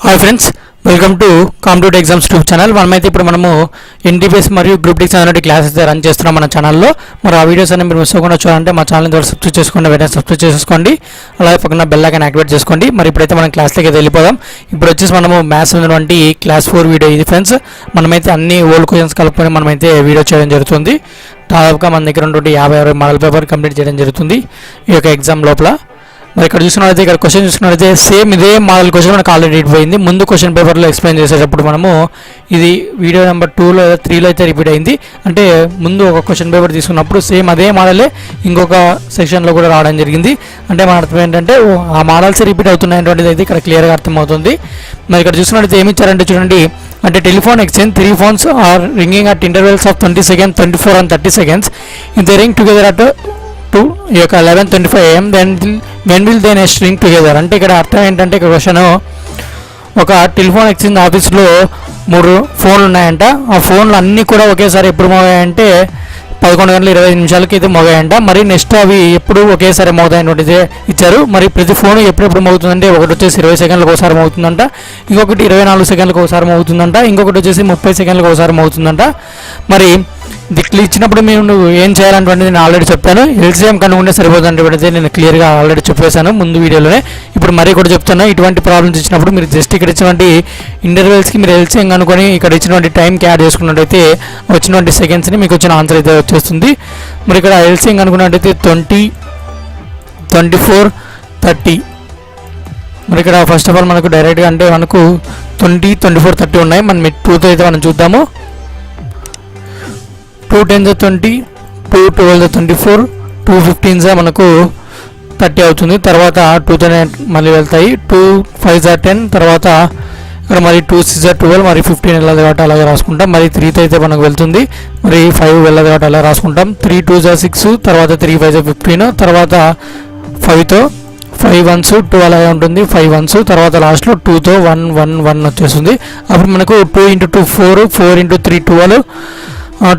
Hi friends, welcome to competitive exams tube channel. మనమైతే ఇప్పుడు మనము ఎన్టీపీఎస్ మరియు గ్రూప్ డి అనేది క్లాసెస్ అయితే రన్ చేస్తున్నాం మన ఛానల్లో. మరి ఆ వీడియోస్ అన్ని మీరు మిస్ అవ్వకుండా చూడాలంటే మా ఛానల్ ద్వారా సబ్స్క్రైబ్ చేసుకోండి, వెంటనే సబ్స్క్రైబ్ చేసుకోండి, అలాగే పక్కన బెల్ ఐకాన్ యాక్టివేట్ చేసుకోండి. మరి ఇప్పుడైతే మనం క్లాస్లోకి అయితే వెళ్ళిపోదాం. ఇప్పుడు వచ్చేసి మనము మ్యాథ్స్ ఉన్నటువంటి క్లాస్ 4 వీడియో ఇది ఫ్రెండ్స్. మనమైతే అన్ని ఓల్డ్ క్వశ్చన్స్ కలుపుకొని మనమైతే వీడియో చేయడం జరుగుతుంది. దాదాపుగా మన దగ్గర ఉన్నటువంటి 50-60 మోడల్ పేపర్ కంప్లీట్ చేయడం జరుగుతుంది ఈ యొక్క ఎగ్జామ్ లోపల. మరి ఇక్కడ చూసుకున్నట్లయితే ఇక్కడ క్వశ్చన్ చూసుకున్నట్లయితే సేమ్ ఇదే మోడల్ క్వశ్చన్ మనకు ఆల్రెడీ అయిపోయింది. ముందు క్వశ్చన్ పేపర్లో ఎక్స్ప్లెయిన్ చేసేటప్పుడు మనము ఇది వీడియో నెంబర్ 2లో 3లో అయితే రిపీట్ అయింది. అంటే ముందు ఒక క్వశ్చన్ పేపర్ తీసుకున్నప్పుడు సేమ్ అదే మోడలే ఇంకొక సెక్షన్లో కూడా రావడం జరిగింది. అంటే మన అర్థం ఏంటంటే ఆ మోడల్స్ రిపీట్ అవుతున్నాయటువంటిది అయితే ఇక్కడ క్లియర్గా అర్థమవుతుంది. మరి ఇక్కడ చూసుకున్నట్లయితే ఏమి ఇచ్చారంటే చూడండి, అంటే telephone exchange 3 phones are ringing at intervals of 20 seconds, 24 and 30 seconds. If they ring together at 11:25 AM, then when will they next ring together? అంటే ఇక్కడ అర్థం ఏంటంటే ఇక్కడ క్వశ్చన్, ఒక టెలిఫోన్ ఎక్స్చేంజ్ ఆఫీస్లో 3 ఫోన్లు ఉన్నాయంట. ఆ ఫోన్లు అన్నీ కూడా ఒకేసారి ఎప్పుడు మోగాయంటే 11:25 అయితే మోగాయంట. మరి నెక్స్ట్ అవి ఎప్పుడు ఒకేసారి మోగుతాయన్నటువంటిది ఇచ్చారు. మరి ప్రతి ఫోన్ ఎప్పుడెప్పుడు మోగుతుందంటే ఒకటి వచ్చేసి 20 సెకండ్లకు ఒకసారి మోగుతుందంట, ఇంకొకటి 24 సెకండ్లకు ఒకసారి మోగుతుందంట, ఇంకొకటి వచ్చేసి 30 సెకండ్లకు ఒకసారి మోగుతుందంట. మరి దిక్లు ఇచ్చినప్పుడు నువ్వు ఏం చేయాలన్నటువంటిది నేను ఆల్రెడీ చెప్పాను. ఎల్సీఎం కనుక్కుంటే సరిపోతుందంటే నేను క్లియర్గా ఆల్రెడీ చెప్పేశాను ముందు వీడియోలోనే. ఇప్పుడు మరీ కూడా చెప్తాను, ఇటువంటి ప్రాబ్లమ్స్ ఇచ్చినప్పుడు మీరు జస్ట్ ఇక్కడ ఇచ్చినటువంటి ఇంటర్వెల్స్కి మీరు ఎల్సీఎం కనుక్కొని ఇక్కడ ఇచ్చినటువంటి టైంకి యాడ్ చేసుకున్నట్టయితే వచ్చినటువంటి సెకండ్స్ని మీకు వచ్చిన ఆన్సర్ అయితే వచ్చేస్తుంది. మరి ఇక్కడ ఎల్సీఎం కనుక్కున్నట్టయితే 20, 24, 30. మరి ఇక్కడ ఫస్ట్ ఆఫ్ ఆల్ మనకు డైరెక్ట్గా అంటే మనకు 20, 24, 30 ఉన్నాయి. మనం 2తో అయితే మనం చూద్దాము. 2 10s 20, 2 12s 24, 2 15s మనకు 30 అవుతుంది. తర్వాత 2తో మళ్ళీ వెళ్తాయి. 2 5s 10, తర్వాత ఇక్కడ మరి 2 6s 12, మరి 15 వెళ్ళదు కాబట్టి అలాగే రాసుకుంటాం. మరి 3తో అయితే మనకు వెళ్తుంది, మరి 5 వెళ్ళదు కాబట్టి అలా రాసుకుంటాం. 3 2s 6, తర్వాత 3 5s 15, తర్వాత 5తో 5 1s 2 అలాగే ఉంటుంది, 5 1s, తర్వాత లాస్ట్లో 2తో 1 1 1 వచ్చేస్తుంది. అప్పుడు మనకు 2 × 2 4, 4 × 3 12,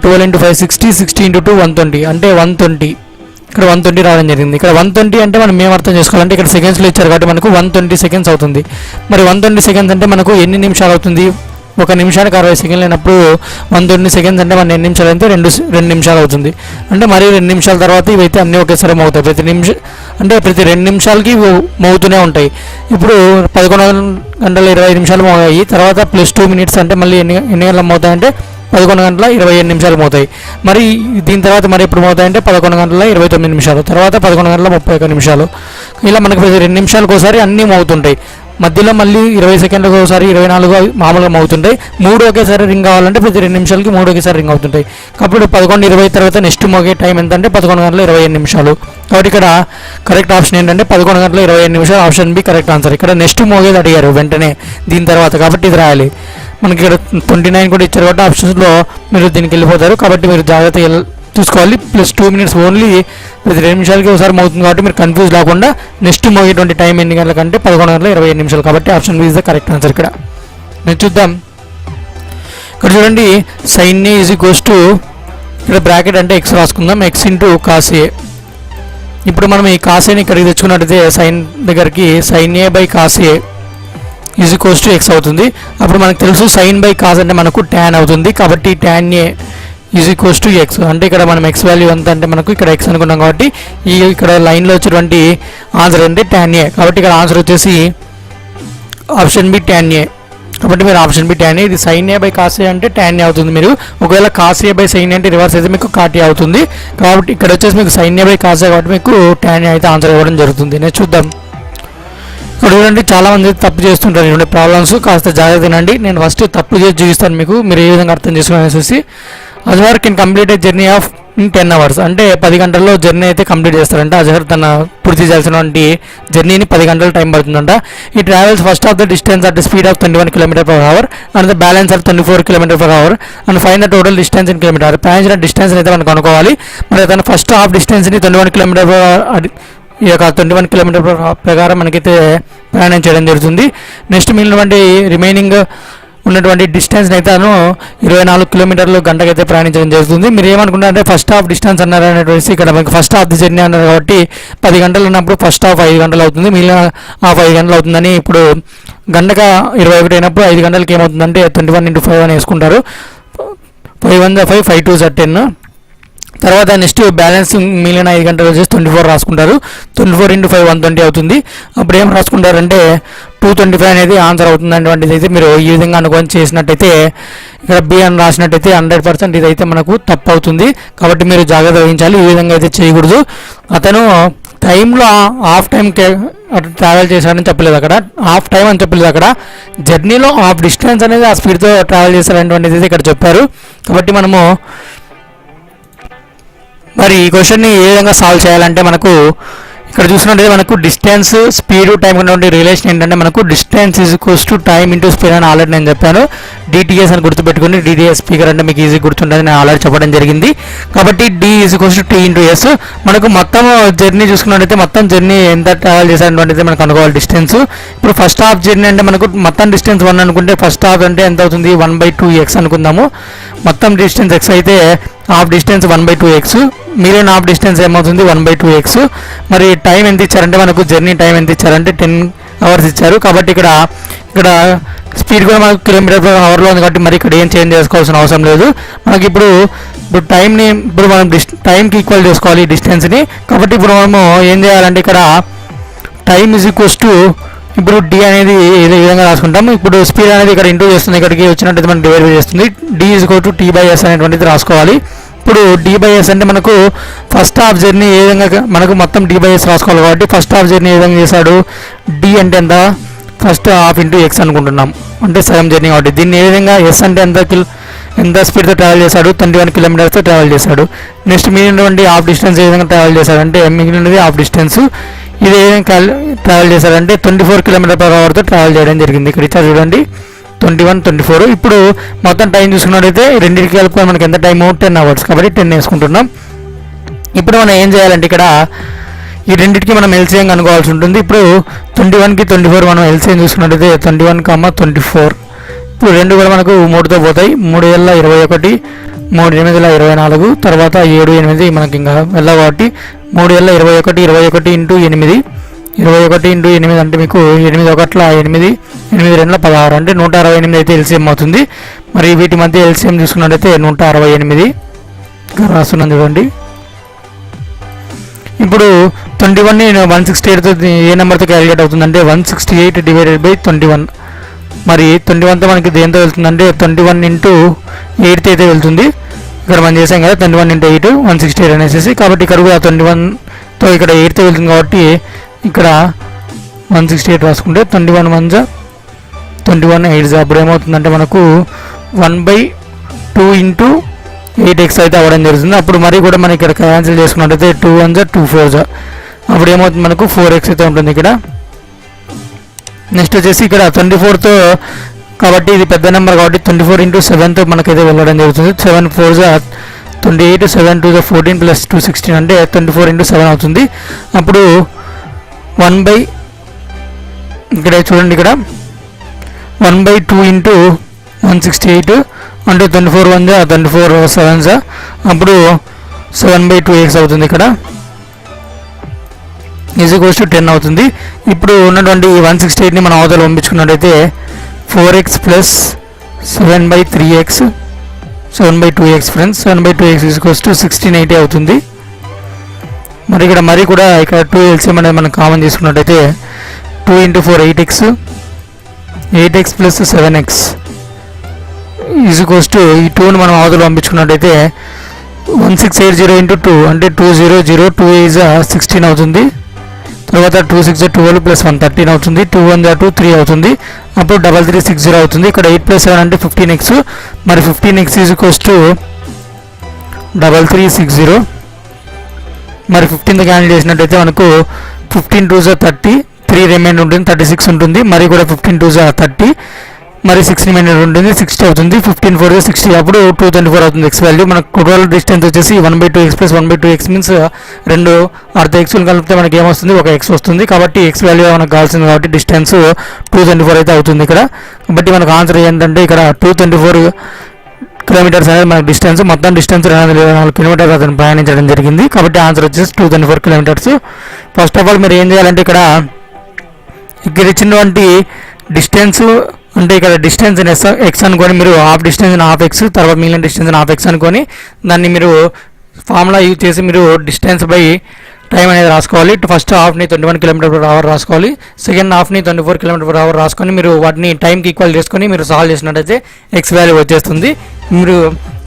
12 × 5 60, 60 × 2 120, అంటే 120. ఇక్కడ 120 రావడం జరిగింది. ఇక్కడ 120 అంటే మనం ఏం అర్థం చేసుకోవాలంటే ఇక్కడ సెకండ్స్లో ఇచ్చారు కాబట్టి మనకు 120 seconds అవుతుంది. మరి 120 seconds అంటే మనకు ఎన్ని నిమిషాలు అవుతుంది? 1 నిమిషానికి 60 సెకండ్లు అయినప్పుడు 120 seconds అంటే మన ఎన్ని నిమిషాలు అయితే 2 నిమిషాలు అవుతుంది. అంటే మరి 2 నిమిషాల తర్వాత ఇవైతే అన్నీ ఒకేసారి మోగుతాయి. ప్రతి 2 నిమిషాలకి మోగుతూనే ఉంటాయి. ఇప్పుడు 11:25 మోగాయి. తర్వాత +2 minutes అంటే మళ్ళీ ఎన్ని గంటలు మోగుతాయంటే 11:27 మోతాయి. మరి దీని తర్వాత మరి ఎప్పుడు మోతాయంటే 11:29, తర్వాత 11:31. ఇలా మనకు ప్రతి 2 నిమిషాలకు ఒకసారి అన్నీ మోగుతుంటాయి. మధ్యలో మళ్ళీ 20 సెకండ్లకు ఒకసారి 24 మామూలుగా మోగుతుంటాయి. 3 ఒకేసారి రింగ్ కావాలంటే ప్రతి 2 నిమిషాలకి 3 ఒకేసారి రింగ్ అవుతుంటాయి. కాబట్టి 11:20 తర్వాత నెక్స్ట్ మోగే టైం ఎంతంటే 11:27. కాబట్టి ఇక్కడ కరెక్ట్ ఆప్షన్ ఏంటంటే 11:27. Option B correct answer. ఇక్కడ నెక్స్ట్ మోగేది అడిగారు వెంటనే దీని తర్వాత, కాబట్టి ఇది రాయాలి. మనకి ఇక్కడ 29 కూడా ఇచ్చారు కాబట్టి ఆప్షన్స్లో మీరు దీనికి వెళ్ళిపోతారు. కాబట్టి మీరు జాగ్రత్తగా చూసుకోవాలి. +2 minutes ఓన్లీ ప్రతి 2 నిమిషాలకి ఒకసారి మోగుతుంది కాబట్టి మీరు కన్ఫ్యూజ్ లేకుండా నెక్స్ట్ మోగేటువంటి టైం ఎన్ని గంటలకంటే 11:27. కాబట్టి option B is the correct answer. ఇక్కడ నేను చూద్దాం. ఇక్కడ చూడండి, sin A = ఇక్కడ బ్రాకెట్ అంటే x రాసుకుందాం, x × cos A. ఇప్పుడు మనం ఈ cos Aని ఇక్కడికి తెచ్చుకున్నట్టయితే సైన్ దగ్గరికి sin A/cos A = x అవుతుంది. అప్పుడు మనకు తెలుసు sin /cos అంటే మనకు tan అవుతుంది. కాబట్టి tan A = x. అంటే ఇక్కడ మనం x వాల్యూ ఎంత అంటే మనకు ఇక్కడ x అనుకున్నాం కాబట్టి ఇక్కడ లైన్లో వచ్చేటువంటి ఆన్సర్ అంటే tan A. కాబట్టి ఇక్కడ ఆన్సర్ వచ్చేసి ఆప్షన్ బి tan A. కాబట్టి మీరు ఆప్షన్ బి tan A. ఇది sin A/cos A అంటే tan A అవుతుంది. మీరు ఒకవేళ cos A/sin A అంటే రివర్స్ అయితే మీకు cot A అవుతుంది. కాబట్టి ఇక్కడ వచ్చేసి మీకు sin A/cos A కాబట్టి మీకు tan A అయితే ఆన్సర్ ఇవ్వడం జరుగుతుంది. నేను చూద్దాం. ఇక్కడ చూడండి, చాలామంది తప్పు చేస్తుంటారు ఇటువంటి ప్రాబ్లమ్స్. కాస్త జాగ్రత్త తినండి. నేను ఫస్ట్ తప్పు చేసి చూపిస్తాను మీకు, మీరు ఏ విధంగా అర్థం చేసుకోవాలనేసి. Azhar can complete a journey of in 10 hours. అంటే 10 గంటల్లో జర్నీ అయితే కంప్లీట్ చేస్తారంట. అజహర్ తన పూర్తి చేయాల్సినటువంటి జర్నీని 10 గంటలు టైం పడుతుందంట. ఈ travels first of the distance at the speed of 21 km/h and the balance of 24 km/h and find the total distance in kilometre. ప్రయాణించిన డిస్టెన్స్ అయితే మనం కనుక్కోవాలి. మరి తన ఫస్ట్ హాఫ్ డిస్టెన్స్ని 21 km/h ఈ యొక్క 21 km/h ప్రకారం మనకైతే ప్రయాణం చేయడం జరుగుతుంది. నెక్స్ట్ మిగిలినటువంటి రిమైనింగ్ ఉన్నటువంటి డిస్టెన్స్ అయితే తను 24 కిలోమీటర్లు గంటకైతే ప్రయాణించడం జరుగుతుంది. మీరు ఏమనుకుంటారంటే ఫస్ట్ హాఫ్ డిస్టెన్స్ అన్నారు అనేటువంటి ఇక్కడ మనకి ఫస్ట్ హాఫ్ ది జర్నీ అన్నారు కాబట్టి 10 గంటలు ఉన్నప్పుడు ఫస్ట్ హాఫ్ 5 గంటలు అవుతుంది, మిగిలిన హాఫ్ 5 గంటలు అవుతుందని. ఇప్పుడు గంటగా 21 అయినప్పుడు 5 గంటలకి ఏమవుతుందంటే 21 × 5 అని వేసుకుంటారు. 5 1 5 5 2 10. తర్వాత నెక్స్ట్ బ్యాలెన్స్ మిగిలిన 5 గంటలు వచ్చేసి 24 రాసుకుంటారు. 24 × 5 120 అవుతుంది. అప్పుడు ఏం రాసుకుంటారంటే 225 అనేది ఆన్సర్ అవుతుంది అనేటువంటిది అయితే మీరు ఈ విధంగా అనుకొని చేసినట్టయితే ఇక్కడ బి అని రాసినట్టయితే 100% ఇదైతే మనకు తప్పు అవుతుంది. కాబట్టి మీరు జాగ్రత్త వహించాలి, ఈ విధంగా అయితే చేయకూడదు. అతను టైంలో హాఫ్ టైం ట్రావెల్ చేశాడని చెప్పలేదు, అక్కడ హాఫ్ టైం అని చెప్పలేదు, అక్కడ జర్నీలో హాఫ్ డిస్టెన్స్ అనేది ఆ స్పీడ్తో ట్రావెల్ చేశారనేటువంటిది అయితే ఇక్కడ చెప్పారు. కాబట్టి మనము మరి ఈ క్వశ్చన్ని ఏ విధంగా సాల్వ్ చేయాలంటే మనకు ఇక్కడ చూసినట్టయితే మనకు డిస్టెన్స్ స్పీడ్ టైం ఉన్నటువంటి రిలేషన్ ఏంటంటే మనకు distance is equals to time into speed అని ఆల్రెడీ నేను చెప్పాను. డిటిఎస్ అని గుర్తుపెట్టుకుని, డిటిఎస్ స్పీకర్ అంటే మీకు ఈజీ గుర్తుంటుంది, నేను ఆల్రెడీ చెప్పడం జరిగింది. కాబట్టి D is equals to T into S. మనకు మొత్తం జర్నీ చూసుకున్నట్టయితే మొత్తం జర్నీ ఎంత ట్రావెల్ చేసినటువంటిది మనకు అనుకోవాలి డిస్టెన్స్. ఇప్పుడు ఫస్ట్ హాఫ్ జర్నీ అంటే మనకు మొత్తం డిస్టెన్స్ 1 అనుకుంటే ఫస్ట్ హాఫ్ అంటే ఎంత అవుతుంది 1/2x అనుకుందాము. మొత్తం డిస్టెన్స్ x అయితే హాఫ్ డిస్టెన్స్ 1/2x, మిగిలిన హాఫ్ డిస్టెన్స్ ఏమవుతుంది 1/2x. మరి టైం ఎంత ఇచ్చారంటే మనకు జర్నీ టైం ఎంత ఇచ్చారంటే 10 అవర్స్ ఇచ్చారు. కాబట్టి ఇక్కడ స్పీడ్ కూడా మనకు km/hలో ఉంది కాబట్టి మరి ఇక్కడ ఏం చేంజ్ చేసుకోవాల్సిన అవసరం లేదు. మనకి ఇప్పుడు టైంని ఇప్పుడు మనం టైంకి ఈక్వల్ చేసుకోవాలి డిస్టెన్స్ని. కాబట్టి ఇప్పుడు మనము ఏం చేయాలంటే ఇక్కడ టైం ఈజ్ ఈక్వల్స్ టు ఇప్పుడు డి అనేది ఏ విధంగా రాసుకుంటాము. ఇప్పుడు స్పీడ్ అనేది ఇక్కడ ఇంటూ చేస్తుంది, ఇక్కడికి వచ్చినట్టయితే మనకి డివైడ్ చేస్తుంది. డి ఈజ్ ఈక్వల్ టు టీ/s అనేటువంటిది రాసుకోవాలి. ఇప్పుడు డి/s అంటే మనకు ఫస్ట్ హాఫ్ జర్నీ ఏ విధంగా మనకు మొత్తం డి/s రాసుకోవాలి కాబట్టి ఫస్ట్ హాఫ్ జర్నీ ఏ విధంగా చేశాడు, డి అంటే ఎంత ఫస్ట్ హాఫ్ ఇంటూ ఎక్స్ అనుకుంటున్నాం, అంటే సగం జర్నీ కాబట్టి. దీన్ని ఏ విధంగా ఎస్ అంటే ఎంత స్పీడ్తో ట్రావెల్ చేశాడు 21 కిలోమీటర్స్తో ట్రావెల్ చేశాడు. నెక్స్ట్ మిగిలినటువంటి హాఫ్ డిస్టెన్స్ ఏ విధంగా ట్రావెల్ చేశాడంటే మిగిలినది హాఫ్ డిస్టెన్స్ ఇది ఏ విధంగా ట్రావెల్ చేశాడంటే 24 km/hతో ట్రావెల్ చేయడం జరిగింది. ఇక్కడ ఇచ్చారు చూడండి 21 24. ఇప్పుడు మొత్తం టైం చూసుకున్నట్టయితే రెండింటికి కలుపుకొని మనకి ఎంత టైము 10 అవర్స్ కాబట్టి 10 వేసుకుంటున్నాం. ఇప్పుడు మనం ఏం చేయాలంటే ఇక్కడ ఈ రెండింటికి మనం ఎల్సిఎం కనుక్కోవాల్సి ఉంటుంది. ఇప్పుడు 21కి 24 మనం ఎల్సిఎం చూసుకున్నట్టయితే 21, 24. ఇప్పుడు రెండు కూడా మనకు 3తో పోతాయి. 3 ఏళ్ళ 21, 3 8 24, తర్వాత 7 8 మనకి ఇంకా వెళ్ళాలి కాబట్టి 3 ఏళ్ళ 21, 21 ఇంటూ 8, 21 ఇంటూ 8 అంటే మీకు 8 1 8, 8 2 16 అంటే 168 అయితే ఎల్సిఎం అవుతుంది. మరి వీటి మధ్య ఎల్సిఎం చూసుకున్నట్టయితే 168 రాస్తున్నాను చూడండి. ఇప్పుడు 21ని 168తో ఏ నెంబర్తో క్యాలిక్యులేట్ అవుతుందంటే 168 డివైడెడ్ బై 21. మరి 21తో మనకి దేంతో వెళ్తుందంటే 21 ఇంటూ 8 అయితే వెళ్తుంది. ఇక్కడ మనం చేసాం కదా 21 ఇంటూ 8 168 అనేసి. కాబట్టి ఇక్కడ కూడా 21తో ఇక్కడ 8తో వెళ్తుంది కాబట్టి ఇక్కడ 168 రాసుకుంటే 21 1 21 8 అప్పుడు ఏమవుతుందంటే మనకు 1/2 ఇంటూ 8x అయితే అవ్వడం జరుగుతుంది. అప్పుడు మరి కూడా మనం ఇక్కడ క్యాన్సిల్ చేసుకున్నట్టయితే 2 1 2 4 అప్పుడు ఏమవుతుంది మనకు 4x అయితే ఉంటుంది ఇక్కడ. నెక్స్ట్ వచ్చేసి ఇక్కడ 24తో కాబట్టి ఇది పెద్ద నెంబర్ కాబట్టి 24 ఇంటూ 7తో మనకైతే వెళ్ళడం జరుగుతుంది. 7 4 28, 7 2 14 ప్లస్ 2 16 అంటే 24 ఇంటూ 7 అవుతుంది. అప్పుడు 1 ఇక్కడ చూడండి ఇక్కడ 1/2 ఇంటూ 168 అంటే 24 1 24 7 అప్పుడు 7/2x అవుతుంది. ఇక్కడ ఈజ్ ఈక్వల్స్ టు 10 అవుతుంది. ఇప్పుడు ఉన్నటువంటి 168ని మనం అవతల పంపించుకున్నట్టయితే 4x plus 7/3x 7/2x friends 7/2x is equals to 1680 అవుతుంది. మరి ఇక్కడ కూడా ఇక్కడ 2 ఎల్సిఎం అనేది మనం కామన్ తీసుకున్నట్టయితే 2 into 4 8x plus 7x is equals to ఈ 2ని మనం అవతల పంపించుకున్నట్టయితే 1680 ఇంటూ 2 అంటే 2002 2 ఈజ్ 16 అవుతుంది. తర్వాత 2 6 12 ప్లస్ 1 13 అవుతుంది. 2 1 2 3 అవుతుంది. అప్పుడు 3360 అవుతుంది. ఇక్కడ 8 ప్లస్ 7 అంటే 15x. మరి 15x ఈజ్ ఈక్వల్స్ టు 3360. మరి 15తో క్యాన్సిల్ చేసినట్టయితే మనకు 15 2 30 3 రిమైండ్ ఉంటుంది 36 ఉంటుంది. మరి కూడా 15 2 30 మరి 6 రిమైండర్ ఉంటుంది 60 అవుతుంది. 15 4 60 అప్పుడు 224 అవుతుంది ఎక్స్ వాల్యూ. మనకు టోటల్ డిస్టెన్స్ వచ్చేసి 1/2x ప్లస్ 1/2x మీన్స్ రెండు అర్ధ ఎక్స్లు కలిపితే మనకి ఏమొస్తుంది, ఒక ఎక్స్ వస్తుంది. కాబట్టి ఎక్స్ వాల్యూ మనకు కావాల్సింది కాబట్టి డిస్టెన్స్ 224 అయితే అవుతుంది ఇక్కడ. కాబట్టి మనకు ఆన్సర్ ఏంటంటే ఇక్కడ 224 కిలోమీటర్స్ అనేది మనకు డిస్టెన్స్, మొత్తం డిస్టెన్స్ 224 కిలోమీటర్స్ అతను ప్రయాణించడం జరిగింది. కాబట్టి ఆన్సర్ వచ్చేసి 224 కిలోమీటర్స్. ఫస్ట్ ఆఫ్ ఆల్ మీరు ఏం చేయాలంటే ఇక్కడ ఇచ్చినటువంటి డిస్టెన్స్ అంటే ఇక్కడ డిస్టెన్స్ ఎక్స్ అనుకొని మీరు హాఫ్ డిస్టెన్స్ హాఫ్ ఎక్స్, తర్వాత మిగిలిన డిస్టెన్స్ హాఫ్ ఎక్స్ అనుకొని దాన్ని మీరు ఫార్ములా యూజ్ చేసి మీరు డిస్టెన్స్ బై టైం అనేది రాసుకోవాలి. ఫస్ట్ హాఫ్ని 21 km/h రాసుకోవాలి, సెకండ్ హాఫ్ని 24 km/h రాసుకొని మీరు వాటిని టైంకి ఈక్వల్ చేసుకొని మీరు సాల్వ్ చేసినట్టయితే ఎక్స్ వాల్యూ వచ్చేస్తుంది. మీరు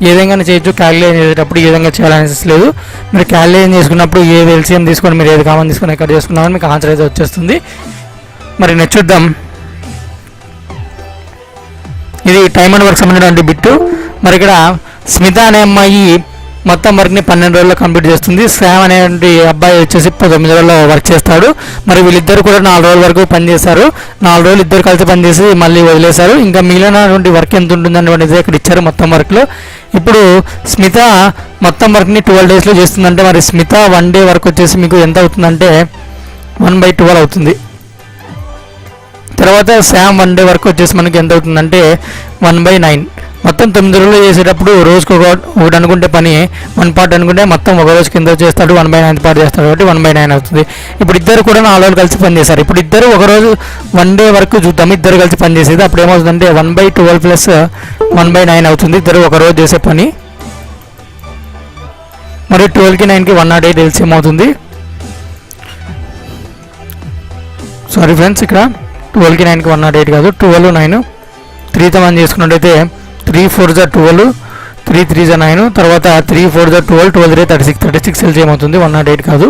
ఏ విధంగా చేయొచ్చు, క్యాలిక్యులేషన్ చేసేటప్పుడు ఏ విధంగా చేయాలనేసి లేదు. మీరు క్యాలిక్యులేషన్ చేసుకున్నప్పుడు ఏ ఎల్సిఎం తీసుకొని మీరు ఏది కామన్ తీసుకొని ఎక్కడ చేసుకున్నామని మీకు ఆన్సర్ అయితే వచ్చేస్తుంది. మరి నెక్స్ట్ చూద్దాం. ఇది టైమ్ అండ్ వర్క్ సంబంధించిన బిట్టు. మరి ఇక్కడ స్మిత అనే అమ్మాయి మొత్తం వర్క్ని 12 రోజుల్లో కంప్లీట్ చేస్తుంది. శ్యామ్ అనేటువంటి అబ్బాయి వచ్చేసి 9 రోజుల్లో వర్క్ చేస్తాడు. మరి వీళ్ళిద్దరు కూడా 4 రోజుల వరకు పనిచేశారు. 4 రోజులు ఇద్దరు కలిసి పనిచేసి మళ్ళీ వదిలేశారు. ఇంకా మిగిలినటువంటి వర్క్ ఎంత ఉంటుంది అనేటువంటిది ఇక్కడ ఇచ్చారు మొత్తం వర్క్లో. ఇప్పుడు స్మిత మొత్తం వర్క్ని 12 డేస్లో చేస్తుందంటే మరి స్మిత 1 డే వర్క్ వచ్చేసి మీకు ఎంత అవుతుందంటే 1/12 అవుతుంది. తర్వాత శ్యామ్ 1 డే వర్క్ వచ్చేసి మనకి ఎంత అవుతుందంటే 1/9. మొత్తం 9 రోజులు చేసేటప్పుడు రోజుకు ఒకటి అనుకుంటే పని 1 పార్ట్ అనుకుంటే మొత్తం ఒక రోజు కింద చేస్తాడు 1/9 పార్ట్ చేస్తాడు కాబట్టి 1/9 అవుతుంది. ఇప్పుడు ఇద్దరు కూడా 4 రోజులు కలిసి పనిచేస్తారు. ఇప్పుడు ఇద్దరు ఒక రోజు 1 డే వరకు చూద్దాం ఇద్దరు కలిసి పనిచేసేది. అప్పుడు ఏమవుతుందంటే 1/12 ప్లస్ 1/9 అవుతుంది ఇద్దరు ఒక రోజు చేసే పని. మరియు 12కి 9కి 108 ఎల్సిఎం అవుతుంది. సారీ ఫ్రెండ్స్, ఇక్కడ 12కి 9కి 108 కాదు, 12 9 3తో మనం చేసుకున్నట్టయితే 3 4 12, 3 3 9, తర్వాత 3 4 12, 12 36 ఎల్సిఎం అవుతుంది. 108 కాదు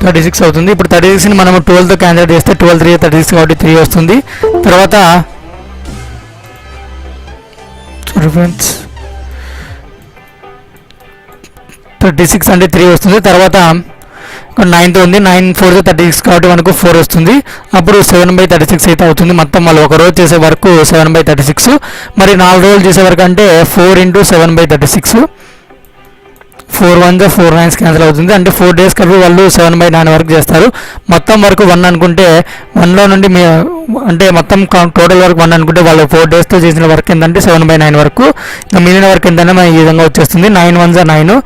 36 అవుతుంది. ఇప్పుడు 36ని మనం 12తో క్యాన్సిల్ చేస్తే 12 3 36 కాబట్టి 3 వస్తుంది. తర్వాత సారీ ఫ్రెండ్స్ 36 అంటే 3 వస్తుంది. తర్వాత 9తో ఉంది, 9 4 36 కాబట్టి మనకు 4 వస్తుంది. అప్పుడు 7/36 అయితే అవుతుంది. మొత్తం వాళ్ళు ఒక రోజు చేసే వరకు 7/36. మరి 4 రోజులు చేసే వరకు అంటే 4 × 7/36, 4 1 4 9 క్యాన్సిల్ అవుతుంది. అంటే 4 డేస్ కలిపి వాళ్ళు 7/9 వరకు చేస్తారు. మొత్తం వరకు 1 అనుకుంటే 1లో నుండి అంటే మొత్తం టోటల్ వరకు 1 అనుకుంటే వాళ్ళు 4 డేస్తో చేసిన వర్క్ ఏంటంటే 7/9 వరకు. ఇంకా మిగిలిన వర్క్ ఏంటంటే మనకి ఈ విధంగా వచ్చేస్తుంది. 9 1 9,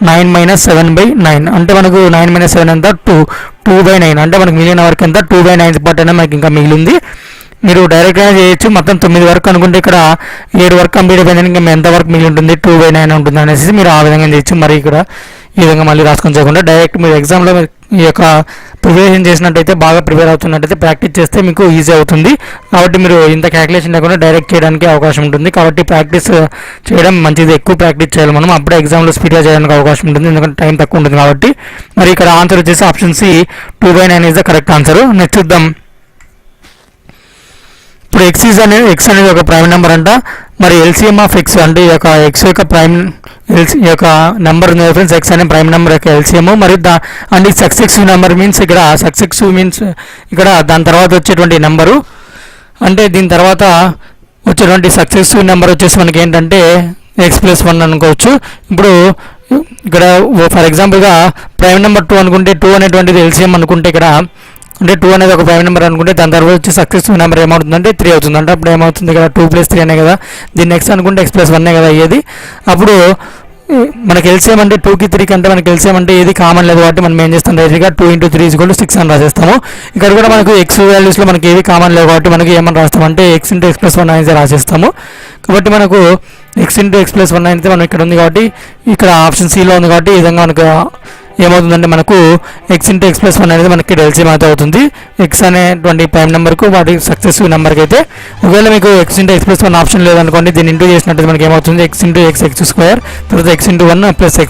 9 - 7/9 అంటే మనకు 9 - 7 ఎంత 2/9 అంటే మనకు మిగిలిన వర్క్ ఎంత 2/9 పార్ట్ అనేది మనకి ఇంకా మిగిలింది. మీరు డైరెక్ట్గా చేయొచ్చు. మొత్తం 9 వరకు అనుకుంటే ఇక్కడ 7 వరకు కంప్లీట్ అయిపోయిందని ఇంకా ఎంత వరకు మిగిలి ఉంటుంది 2/9 ఉంటుంది అనేసి మీరు ఆ విధంగా చేయొచ్చు. మరి ఇక్కడ ఈ విధంగా మళ్ళీ రాసుకొని చేయకుండా డైరెక్ట్ మీరు ఎగ్జామ్లో ఈ యొక్క ప్రిపరేషన్ చేసినట్టయితే బాగా ప్రిపేర్ అవుతున్నట్టయితే ప్రాక్టీస్ చేస్తే మీకు ఈజీ అవుతుంది. కాబట్టి మీరు ఇంత క్యాలిక్యులేషన్ లేకుండా డైరెక్ట్ చేయడానికి అవకాశం ఉంటుంది. కాబట్టి ప్రాక్టీస్ చేయడం మంచిది, ఎక్కువ ప్రాక్టీస్ చేయాలి మనం, అప్పుడే ఎగ్జామ్లో స్పీడ్గా చేయడానికి అవకాశం ఉంటుంది. ఎందుకంటే టైం తక్కువ ఉంటుంది కాబట్టి. మరి ఇక్కడ ఆన్సర్ వచ్చేసి option C 2/9 is the correct answer. Next చూద్దాం. ఇప్పుడు ఎక్స్ అనేది ఒక ప్రైమ్ నెంబర్ అంట. మరి ఎల్సిఎం ఆఫ్ ఎక్స్ అంటే ఈ యొక్క ఎక్స్ యొక్క ప్రైమ్ ఈ యొక్క నెంబర్ ఉంది ఫ్రెండ్స్, ఎక్స్ అనే ప్రైమ్ నెంబర్ యొక్క ఎల్సిఎం. మరి అండ్ సక్సెసివ్ నెంబర్ మీన్స్ ఇక్కడ సక్సెసివ్ మీన్స్ ఇక్కడ దాని తర్వాత వచ్చేటువంటి నెంబరు, అంటే దీని తర్వాత వచ్చేటువంటి సక్సెసివ్ నెంబర్ వచ్చేసి మనకి ఏంటంటే x+1 అనుకోవచ్చు. ఇప్పుడు ఇక్కడ ఫర్ ఎగ్జాంపుల్గా ప్రైమ్ నెంబర్ 2 అనుకుంటే 2 అనేటువంటిది ఎల్సిఎం అనుకుంటే ఇక్కడ అంటే 2 అనేది ఒక ప్రైమ్ నెంబర్ అనుకుంటే దాని తర్వాత వచ్చి సక్సెసివ్ నెంబర్ ఏమవుతుందంటే 3 అవుతుంది. అంటే అప్పుడు ఏమవుతుంది ఇక్కడ 2 + 3 అనే కదా, దీన్ని ఎక్స్ అనుకుంటే x+1 కదా అయ్యేది. అప్పుడు మనకి ఎల్సిఎం అంటే 2కి 3కి అంటే మనకి ఎల్సిఎం అంటే ఏది కామన్ లేదు కాబట్టి మనం ఏం చేస్తాం డైరెక్ట్గా 2 × 3 = 6 అని రాసేస్తాము. ఇక్కడ కూడా మనకు ఎక్స్ వాల్యూస్లో మనకి ఏవి కామన్ లేవు కాబట్టి మనకి ఏమని రాస్తామంటే x × x+1 అనేది రాసేస్తాము. కాబట్టి మనకు x × x+1 అయితే మనం ఇక్కడ ఉంది కాబట్టి ఇక్కడ ఆప్షన్ సిలో ఉంది కాబట్టి ఈ విధంగా మనకు ఏమవుతుందంటే మనకు x × x+1 అనేది మనకి ఎల్సిఎం అయితే అవుతుంది. ఎక్స్ అనేటువంటి ప్రైమ్ నెంబర్కు వాటి సక్సెసివ్ నెంబర్కి అయితే. ఒకవేళ మీకు x × x+1 ఆప్షన్ లేదనుకోండి, దీన్ని ఇంటూ చేసినట్టు మనకి ఏమవుతుంది x × x x2 తర్వాత x × 1 + x.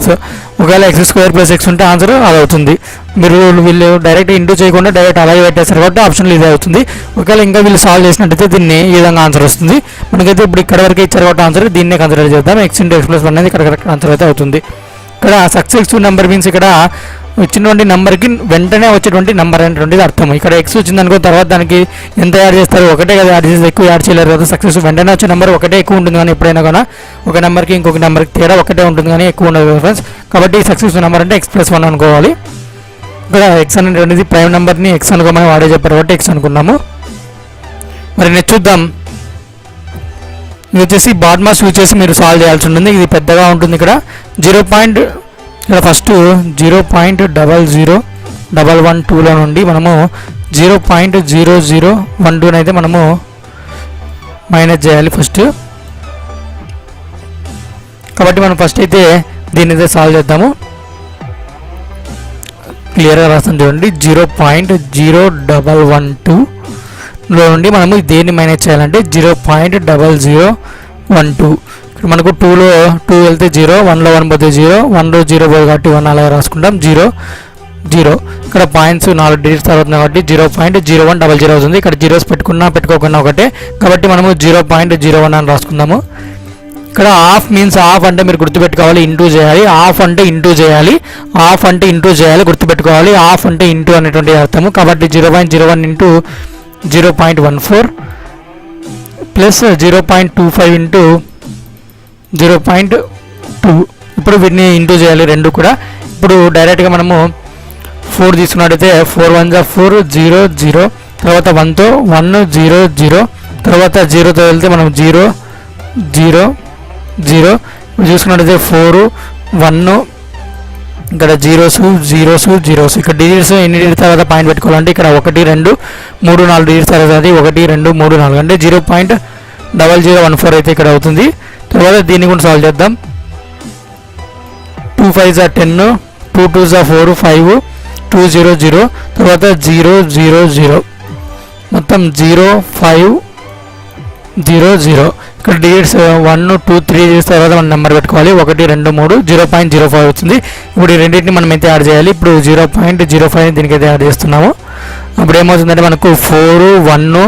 ఒకవేళ x² + x ఉంటే ఆన్సర్ అది అవుతుంది. మీరు వీళ్ళు డైరెక్ట్ ఇంటూ చేయకుండా డైరెక్ట్ అలాగే పెట్టేస్తారు కాబట్టి ఆప్షన్లు ఇది అవుతుంది. ఒకవేళ ఇంకా వీళ్ళు సాల్వ్ చేసినట్టయితే దీన్ని ఈ విధంగా ఆన్సర్ వస్తుంది. మనకైతే ఇప్పుడు ఇక్కడ వరకు ఇచ్చారు కాబట్టి ఆన్సర్ దీన్నే కన్సిడర్ చేద్దాం. x × x+1 అనేది ఇక్కడ కరెక్ట్ ఆన్సర్ అయితే అవుతుంది. ఇక్కడ సక్సెసివ్ నెంబర్ మీన్స్ ఇక్కడ వచ్చినటువంటి నెంబర్కి వెంటనే వచ్చేటువంటి నెంబర్ అనేటువంటిది అర్థం. ఇక్కడ ఎక్స్ వచ్చింది అనుకో, తర్వాత దానికి ఎంత యాడ్ చేస్తారు, ఒకటే కదా యాడ్ చేస్తే ఎక్కువ యాడ్ చేయలేరు కదా. సక్సెస్ వెంటనే వచ్చే నెంబర్ ఒకటే ఎక్కువ ఉంటుంది, కానీ ఎప్పుడైనా కూడా ఒక నెంబర్కి ఇంకొక నెంబర్కి తేడా ఒకటే ఉంటుంది కానీ ఎక్కువ ఉండదు ఫ్రెండ్స్. కాబట్టి సక్సెస్ నెంబర్ అంటే x+1 అనుకోవాలి. ఇక్కడ ఎక్స్ అనేటువంటిది ప్రైమ్ నెంబర్ని ఎక్స్ అనుకోమని వాడే చెప్పారు కాబట్టి ఎక్స్ అనుకున్నాము. మరి నెక్స్ట్ చూద్దాం. ఇది వచ్చేసి బాడ్మాస్ యూజ్ చేసి మీరు సాల్వ్ చేయాల్సి ఉంటుంది. ఇది పెద్దగా ఉంటుంది. ఇక్కడ ఇక్కడ ఫస్ట్ 0.00112లో నుండి మనము 0.0012 అయితే మనము మైనస్ చేయాలి ఫస్ట్. కాబట్టి మనం ఫస్ట్ అయితే దీన్ని అయితే సాల్వ్ చేద్దాము. క్లియర్గా రాస్తాను చూడండి. 0.0112లో నుండి మనము దేన్ని మైనస్ చేయాలంటే 0.0012. ఇక్కడ మనకు 2లో 2 వెళ్తే 0, 1లో 1 పోతే 0, 1లో 0 పోయి కాబట్టి 1 అలాగే రాసుకుంటాం. 0 0 ఇక్కడ పాయింట్స్ 4 డిజిట్స్ తర్వాత కాబట్టి 0.0100 అవుతుంది. ఇక్కడ జీరోస్ పెట్టుకోకుండా ఒకటే కాబట్టి మనము 0.01 అని రాసుకుందాము. ఇక్కడ హాఫ్ మీన్స్ హాఫ్ అంటే మీరు గుర్తుపెట్టుకోవాలి, ఇంటూ చేయాలి. హాఫ్ అంటే ఇంటూ చేయాలి, హాఫ్ అంటే ఇంటూ చేయాలి, గుర్తుపెట్టుకోవాలి. హాఫ్ అంటే ఇంటూ అనేటువంటి అర్థము. కాబట్టి 0.01 ఇంటూ 0.14 ప్లస్ 0.25 ఇంటూ 0.2. ఇప్పుడు వీటిని ఇంటూ చేయాలి రెండు కూడా. ఇప్పుడు డైరెక్ట్గా మనము 4 తీసుకున్నట్టయితే 4 1 4 0 0 తర్వాత 1తో 1 0 0 తర్వాత 0తో వెళ్తే మనం 0 0 0 చూసుకున్నట్టయితే 4 1 ఇక్కడ జీరోస్ జీరోస్ జీరోస్. ఇక్కడ డిజిట్స్ ఎన్ని డిజిట్స్ తర్వాత పాయింట్ పెట్టుకోవాలంటే ఇక్కడ 1 2 3 4 డిజిట్స్ తర్వాత 1 2 3 4 అంటే 0.0014 అయితే ఇక్కడ అవుతుంది. తర్వాత దీన్ని కూడా సాల్వ్ చేద్దాం. 2 5 10, 2 2 4 5 2 0 0 తర్వాత 0 0 0 మొత్తం 0 5 0 0. ఇక్కడ డిజిట్స్ 1 2 3 చేసిన తర్వాత మనం నెంబర్ పెట్టుకోవాలి. 1 2 3 0.05 వచ్చింది. ఇప్పుడు ఈ రెండింటిని మనం అయితే యాడ్ చేయాలి. ఇప్పుడు 0.05 దీనికైతే యాడ్ చేస్తున్నాము. అప్పుడు ఏమవుతుందంటే మనకు 4 1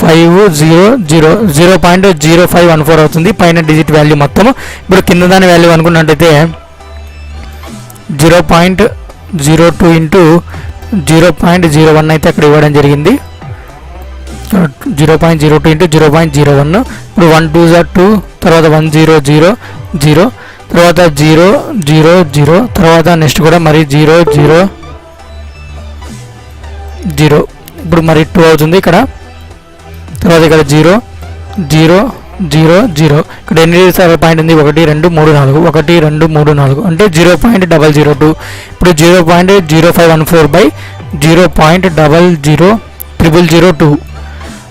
5 0 0 0.0514 అవుతుంది పైన డిజిట్ వాల్యూ మొత్తం. ఇప్పుడు కింద దాని వాల్యూ అనుకున్నట్టయితే 0.02 ఇంటూ 0.01 అయితే అక్కడ ఇవ్వడం జరిగింది. 0.02 ఇంటూ 0.01. ఇప్పుడు 1 2 2 తర్వాత 1 0 0 0 తర్వాత 0 0 0 తర్వాత నెక్స్ట్ కూడా మరి 0 0 0. ఇప్పుడు మరి 2 అవుతుంది ఇక్కడ. తర్వాత ఇక్కడ 0 0 0 0. ఇక్కడ ఎన్ని పాయింట్ ఉంది 1 2 3 4 1 2 3 4 అంటే 0.002. ఇప్పుడు 0.0514 బై 0.00002.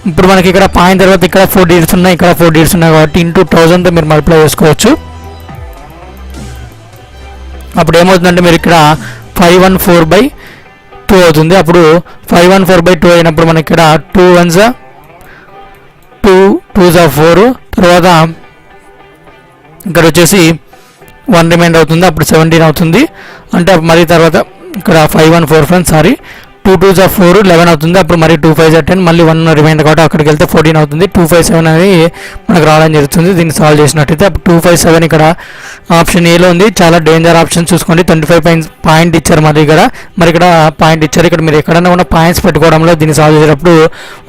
ఇప్పుడు మనకి ఇక్కడ పాయింట్ తర్వాత ఇక్కడ 4 డిజిట్స్ ఉన్నాయి, ఇక్కడ 4 డిజిట్స్ ఉన్నాయి కాబట్టి ఇంటూ 1000తో మీరు మల్టిప్లై చేసుకోవచ్చు. అప్పుడు ఏమవుతుందంటే మీరు ఇక్కడ 514/2 అవుతుంది. అప్పుడు 514/2 అయినప్పుడు మనకి ఇక్కడ 2 1s 2 2s 4 తర్వాత ఇక్కడ వచ్చేసి 1 రిమైండ్ అవుతుంది. అప్పుడు 17 అవుతుంది. అంటే మరి తర్వాత ఇక్కడ 514 ఫ్రెండ్స్ సారీ 2 2s 4 11 అవుతుంది. అప్పుడు మరి 2 5s 10 మళ్ళీ 1 రిమైండ్ కాబట్టి అక్కడికి వెళ్తే 14 అవుతుంది. 257 అనేది మనకు రావడం జరుగుతుంది. దీన్ని సాల్వ్ చేసినట్టయితే అప్పుడు 257 ఇక్కడ ఆప్షన్ ఏలో ఉంది. చాలా డేంజర్ ఆప్షన్ చూసుకోండి. 25 పాయింట్ ఇచ్చారు మరి ఇక్కడ పాయింట్ ఇచ్చారు. ఇక్కడ మీరు ఎక్కడైనా ఉన్న పాయింట్స్ పెట్టుకోవడంలో దీన్ని సాల్వ్ చేసేటప్పుడు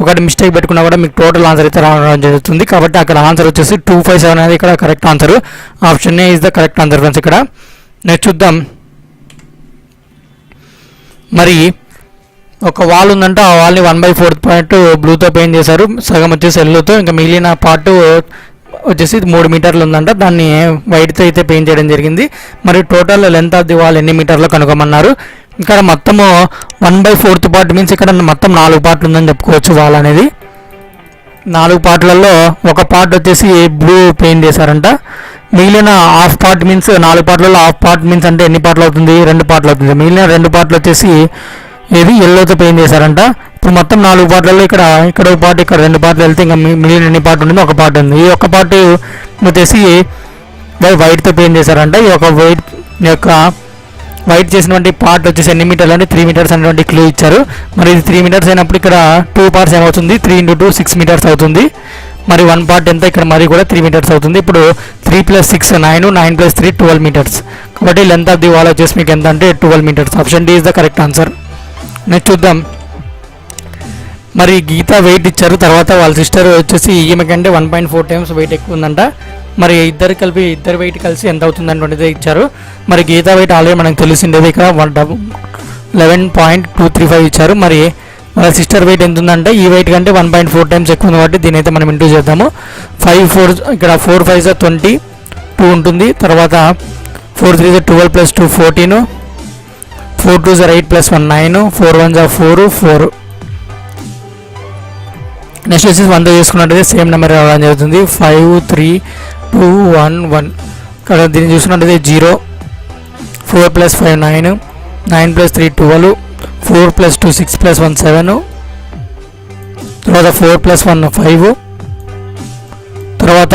ఒకటి మిస్టేక్ పెట్టుకున్నా కూడా మీకు టోటల్ ఆన్సర్ అయితే రావడం జరుగుతుంది. కాబట్టి అక్కడ ఆన్సర్ వచ్చేసి 257 అనేది ఇక్కడ correct answer. Option A is the correct answer friends. ఇక్కడ నెక్స్ట్ చూద్దాం. మరి ఒక వాల్ ఉందంటే ఆ వాల్ని 1/4 పాయింట్ బ్లూతో పెయింట్ చేశారు, సగం వచ్చేసి ఎల్లోతో, ఇంకా మిగిలిన పార్ట్ వచ్చేసి 3 మీటర్లు ఉందంట, దాన్ని వైట్తో అయితే పెయింట్ చేయడం జరిగింది. మరి total length of the wall ఎన్ని మీటర్లో కనుక్కోమన్నారు. ఇక్కడ మొత్తము 1/4 పార్ట్ మీన్స్ ఇక్కడ మొత్తం 4 పార్ట్లు ఉందని చెప్పుకోవచ్చు. వాల్ అనేది 4 పార్ట్లలో ఒక పార్ట్ వచ్చేసి బ్లూ పెయింట్ చేశారంట. మిగిలిన హాఫ్ పార్ట్ మీన్స్ 4 పార్ట్లలో హాఫ్ పార్ట్ మీన్స్ అంటే ఎన్ని పార్ట్లు అవుతుంది 2 పార్ట్లు అవుతుంది. మిగిలిన 2 పార్ట్లు వచ్చేసి ఏది ఎల్లోతో పెయింట్ చేశారంట. ఇప్పుడు మొత్తం 4 పార్ట్లలో ఇక్కడ ఒక పార్ట్ ఇక్కడ 2 పార్ట్లు వెళ్తే ఇంకా మిగిలిన ఎన్ని పార్ట్ ఉంటుంది ఒక పార్ట్ ఉంది. ఈ ఒక్క పార్ట్ వచ్చేసి వైట్తో పెయింట్ చేశారంట. ఈ యొక్క వైట్ చేసినటువంటి పార్ట్ వచ్చేసి ఎన్ని మీటర్లు అంటే 3 మీటర్స్ అనేటువంటి క్లూ ఇచ్చారు. మరి ఇది 3 మీటర్స్ అయినప్పుడు ఇక్కడ 2 పార్ట్స్ ఏమవుతుంది 3 × 2 6 మీటర్స్ అవుతుంది. మరి 1 పార్ట్ ఎంత ఇక్కడ మరి కూడా 3 మీటర్స్ అవుతుంది. ఇప్పుడు 3 + 6 9, 9 + 3 12 మీటర్స్. కాబట్టి లెంత్ ఆఫ్ ది వాల్ వచ్చేసి మీకు ఎంత అంటే 12 metres. Option D is the correct answer. Next చూద్దాం. మరి గీత వెయిట్ ఇచ్చారు, తర్వాత వాళ్ళ సిస్టర్ వచ్చేసి ఈమె కంటే 1.4 టైమ్స్ వెయిట్ ఎక్కువ ఉందంట. మరి ఇద్దరు వెయిట్ కలిసి ఎంత అవుతుందనేది ఇచ్చారు. మరి గీత వెయిట్ ఆల్రెడీ మనకు తెలిసిండేది, ఇక్కడ 11.235 ఇచ్చారు. మరి మన సిస్టర్ వెయిట్ ఎంత ఉందంటే ఈ వెయిట్ కంటే 1.4 టైమ్స్ ఎక్కువ ఉంది కాబట్టి దీని అయితే మనం ఇంటూ చేద్దాము. 5 4 ఇక్కడ 4 5 20 2 ఉంటుంది. తర్వాత 4 3 12 + 2 14, 4 2 8 + 1 9, 4 1 4 4. నెక్స్ట్ వచ్చేసి 100 చేసుకున్నట్టయితే సేమ్ నెంబర్ రావడం జరుగుతుంది. 5 3 2 1 1. ఇక్కడ దీన్ని చూసుకున్నట్టయితే 0, 4 + 5 9, 9 + 3 12, 4 + 2 6 + 1 7, తర్వాత 4 + 1 5, తర్వాత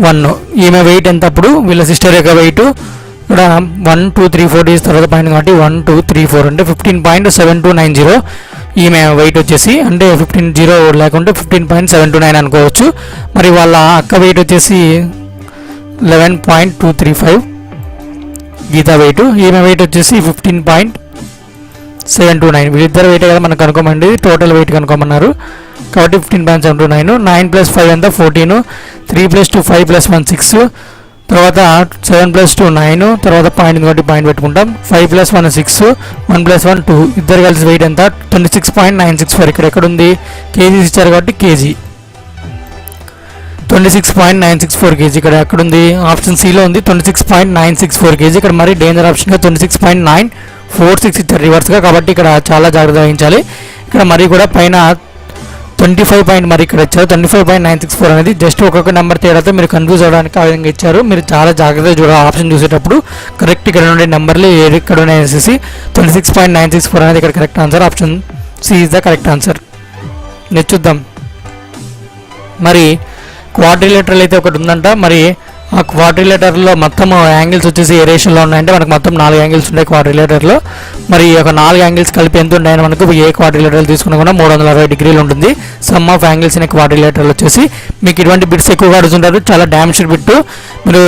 1. ఈమె వెయిట్ ఎంత అప్పుడు వీళ్ళ సిస్టర్ యొక్క వెయిట్ ఇక్కడ 1 2 3 4 డేస్ తర్వాత పైన కాబట్టి 1 2 3 4 అంటే 15.7290 ఈమె వెయిట్ వచ్చేసి, అంటే 15 లేకుంటే 15.729 అనుకోవచ్చు. మరి వాళ్ళ అక్క వెయిట్ వచ్చేసి 11.235 గీత వెయిట్, ఈమె వెయిట్ వచ్చేసి 15.729. వీళ్ళిద్దరు వెయిట్ కదా మనకు కనుక్కోమండి, టోటల్ వెయిట్ కనుక్కోమన్నారు కాబట్టి 15.729. 9 + 5 ఎంత 14, 3 + 2 5 + 1 6, తర్వాత 7 + 2 9, తర్వాత పాయింట్ కాబట్టి పాయింట్ పెట్టుకుంటాం. 5 + 1 6, 1 + 1 2. ఇద్దరు కలిసి వెయిట్ ఎంత 26.964. ఇక్కడ ఎక్కడ ఉంది కేజీ ఇచ్చారు కాబట్టి కేజీ 26.964 కేజీ. ఇక్కడ ఎక్కడ ఉంది ఆప్షన్ సిలో ఉంది 26.964 కేజీ. ఇక్కడ మరి డేంజర్ ఆప్షన్గా 26.946 ఇచ్చారు రివర్స్గా, కాబట్టి ఇక్కడ చాలా జాగ్రత్త వహించాలి. ఇక్కడ మరి కూడా పైన 25 మరి ఇక్కడ ఇచ్చారు 25.964 అనేది జస్ట్ ఒక్కొక్క నెంబర్ తేడాతో మీరు కన్ఫ్యూజ్ అవ్వడానికి ఆ విధంగా ఇచ్చారు. మీరు చాలా జాగ్రత్తగా చూడాలి ఆప్షన్ చూసేటప్పుడు. కరెక్ట్ ఇక్కడ ఉండే నెంబర్లు ఏది ఇక్కడ ఉన్నాయనేసి 26.964 అనేది ఇక్కడ correct answer. Option C is the correct answer. Next చూద్దాం. మరి క్వాడ్రిలేటరల్ అయితే ఒకటి ఉందంట. మరి ఆ క్వాడ్రిలేటర్లో మొత్తం యాంగిల్స్ వచ్చేసి ఏ రేషన్లో ఉన్నాయంటే మనకు మొత్తం 4 యాంగిల్స్ ఉంటాయి క్వాడ్రిలేటర్లో. మరి ఒక 4 యాంగిల్స్ కలిపి ఎంత ఉంటాయని మనకు ఏ క్వాడ్రిలేటర్ తీసుకున్నా కూడా 360 డిగ్రీలు ఉంటుంది. సమ్ ఆఫ్ యాంగిల్స్ ఇన్ క్వాడ్రిలేటర్లు వచ్చేసి మీకు ఇటువంటి బిట్స్ ఎక్కువగా అడుగుతుంటారు. చాలా డ్యామేజ్ బిట్, మీరు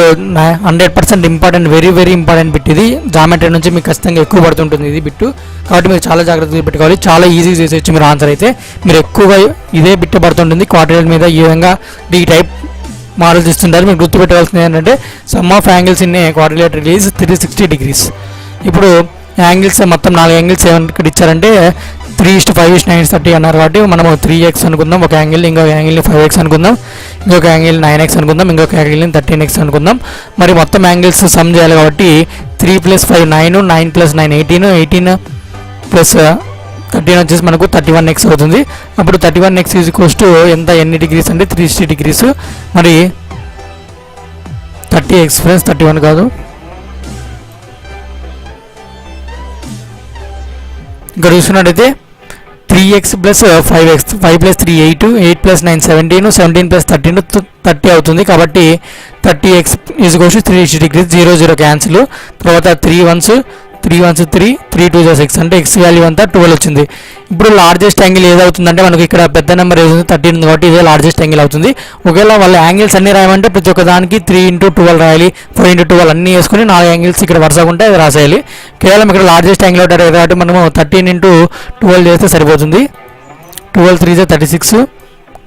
100% important, very very important bit ఇది. జామెట్రీ నుంచి మీకు ఖచ్చితంగా ఎక్కువ పడుతుంటుంది ఇది బిట్టు, కాబట్టి మీరు చాలా జాగ్రత్తగా పెట్టుకోవాలి. చాలా ఈజీగా చేసేయచ్చు మీరు ఆన్సర్ అయితే. మీరు ఎక్కువగా ఇదే బిట్ పడుతుంటుంది క్వాడ్రిలేటర్ మీద. ఈ విధంగా ఈ టైప్ మోడల్స్ ఇస్తుంటారు. మీరు గుర్తుపెట్టవలసింది ఏంటంటే some of angles in quadrilateral is 360 degrees. ఇప్పుడు యాంగిల్స్ మొత్తం 4 యాంగిల్స్ ఏమైనా ఇక్కడ ఇచ్చారంటే 3:5:9:30 అన్నారు కాబట్టి మనము 3x అనుకుందాం ఒక యాంగిల్, ఇంకొక యాంగిల్ని 5x అనుకుందాం, ఇంకొక యాంగిల్ 9x అనుకుందాం, ఇంకొక యాంగిల్ని 13x అనుకుందాం. మరి మొత్తం యాంగిల్స్ సమ్ చేయాలి కాబట్టి 3 + 5 9, 9 + 9 18, 18 + 13 వచ్చేసి మనకు 31x అవుతుంది. అప్పుడు 31x ఎంత ఎన్ని డిగ్రీస్ అంటే 360 డిగ్రీస్. మరి 30x ఫ్రెండ్స్ 31 కాదు, ఇక్కడ చూసుకున్నట్టయితే 3x + 5x, 5 + 3 8, 8 + 9 17, 17 + 13 30 అవుతుంది. కాబట్టి 30x = 360 డిగ్రీస్. 0 0 క్యాన్సిల్. తర్వాత 3 1s 3 1s 3, 3 2s 6 అంటే x వాల్యూ అంతా 12 వచ్చింది. ఇప్పుడు లార్జెస్ట్ యాంగిల్ ఏదవుతుందంటే మనకు ఇక్కడ పెద్ద నెంబర్ ఏదవుతుంది 13 ఉంది కాబట్టి ఇదే లార్జెస్ట్ యాంగిల్ అవుతుంది. ఒకవేళ వాళ్ళ యాంగిల్స్ అన్ని రాయమంటే ప్రతి ఒక్క దానికి 3 × 12 రాయాలి, 4 × 12 అన్నీ వేసుకొని 4 యాంగిల్స్ ఇక్కడ వరుసగా ఉంటే అది రాసేయాలి. కేవలం ఇక్కడ లార్జెస్ట్ యాంగిల్ అవుతారు కాబట్టి మనము 13 × 12 చేస్తే సరిపోతుంది. 12 3 36,